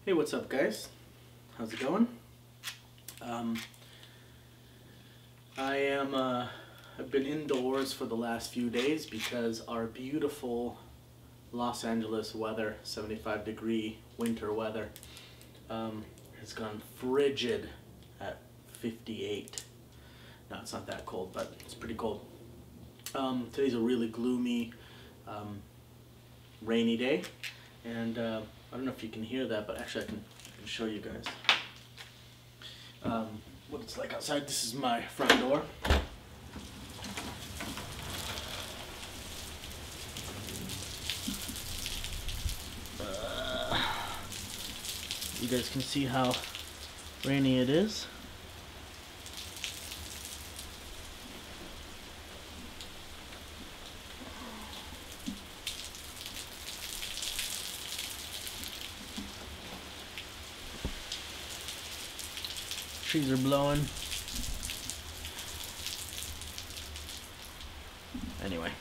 Hey, what's up, guys? How's it going? I've been indoors for the last few days because our beautiful Los Angeles weather, 75-degree winter weather, has gone frigid at 58. No, it's not that cold, but it's pretty cold. Today's a really gloomy, rainy day, and I don't know if you can hear that, but actually I can show you guys what it's like outside. This is my front door. You guys can see how rainy it is. Trees are blowing. Anyway,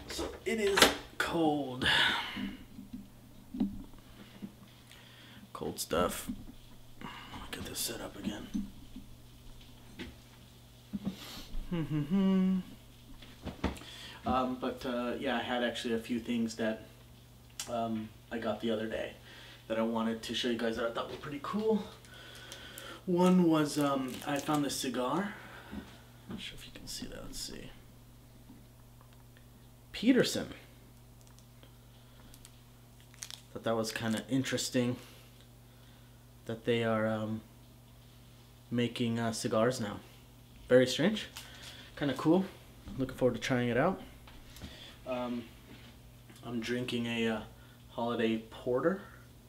so it is cold. Cold stuff. Get this set up again. Yeah, I had actually a few things that I got the other day that I wanted to show you guys that I thought were pretty cool. One was I found this cigar. I'm not sure if you can see that. Let's see. Peterson. Thought that was kind of interesting that they are making cigars now. Very strange. Kind of cool. Looking forward to trying it out. I'm drinking a holiday porter,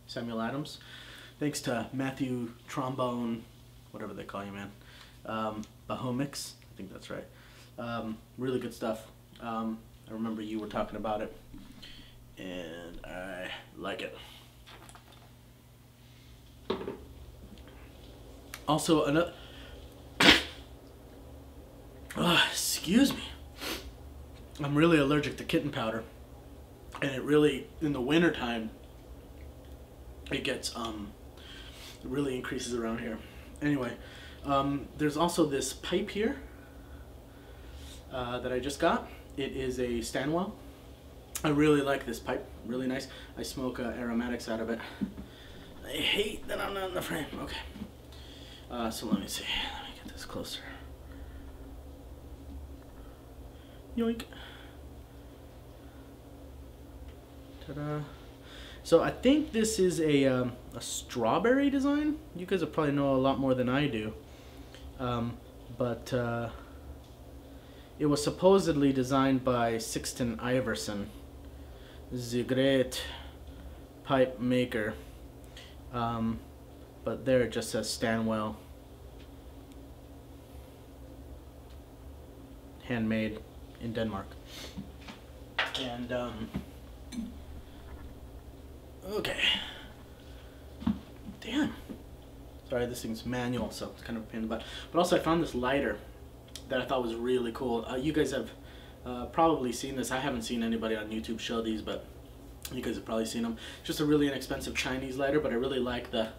Samuel Adams, thanks to Matthew Trombone, whatever they call you, man. Bahomix, I think that's right. Really good stuff. I remember you were talking about it, and I like it. Also, another. Excuse me. I'm really allergic to kitten powder, and it really, in the winter time, it gets it really increases around here. Anyway, there's also this pipe here that I just got. It is a Stanwell. I really like this pipe, really nice. I smoke aromatics out of it. I hate that I'm not in the frame. Okay, so let me see, let me get this closer. Yoink. Ta-da. So I think this is a strawberry design. You guys will probably know a lot more than I do. It was supposedly designed by Kitten Iverson, the great pipe maker. But there it just says Stanwell. Handmade in Denmark. And okay. Damn. Sorry, this thing's manual, so it's kind of a pain in the butt. But also I found this lighter that I thought was really cool. You guys have probably seen this. I haven't seen anybody on YouTube show these, but you guys have probably seen them. It's just a really inexpensive Chinese lighter, but I really like the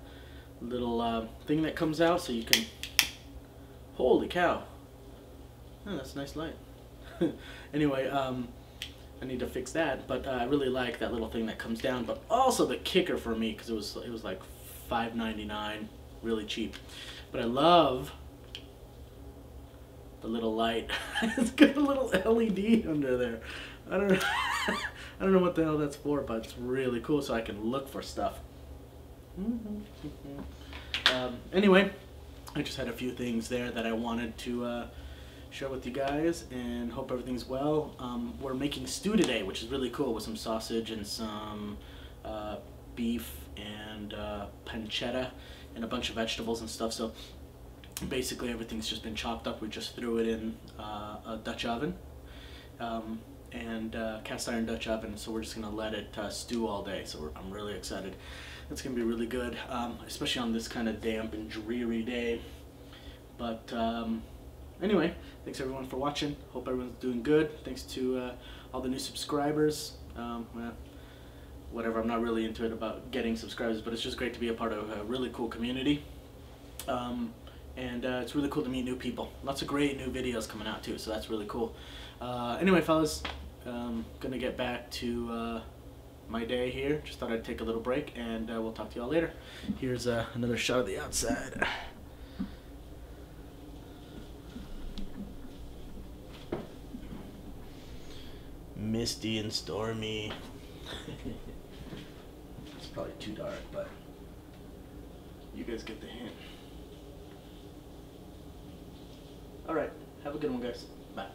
little thing that comes out, so you can... Holy cow. Oh, that's a nice light. Anyway, I need to fix that, but I really like that little thing that comes down. But also the kicker for me, because it was like $5.99, really cheap. But I love the little light. It's got a little LED under there. I don't know. I don't know what the hell that's for, but it's really cool, so I can look for stuff. Anyway, I just had a few things there that I wanted to share with you guys, and hope everything's well. We're making stew today, which is really cool, with some sausage and some beef and pancetta and a bunch of vegetables and stuff. So basically everything's just been chopped up. We just threw it in a Dutch oven, and cast iron Dutch oven, so we're just gonna let it stew all day. So I'm really excited. It's gonna be really good, especially on this kind of damp and dreary day. But anyway, thanks everyone for watching. Hope everyone's doing good. Thanks to all the new subscribers. Well, whatever. I'm not really into it about getting subscribers, but it's just great to be a part of a really cool community. And it's really cool to meet new people. Lots of great new videos coming out too, so that's really cool. Anyway, fellas, gonna get back to my day here. Just thought I'd take a little break, and we'll talk to y'all later. Here's another shot of the outside. Misty and stormy. It's probably too dark, but you guys get the hint. Alright, have a good one, guys. Bye.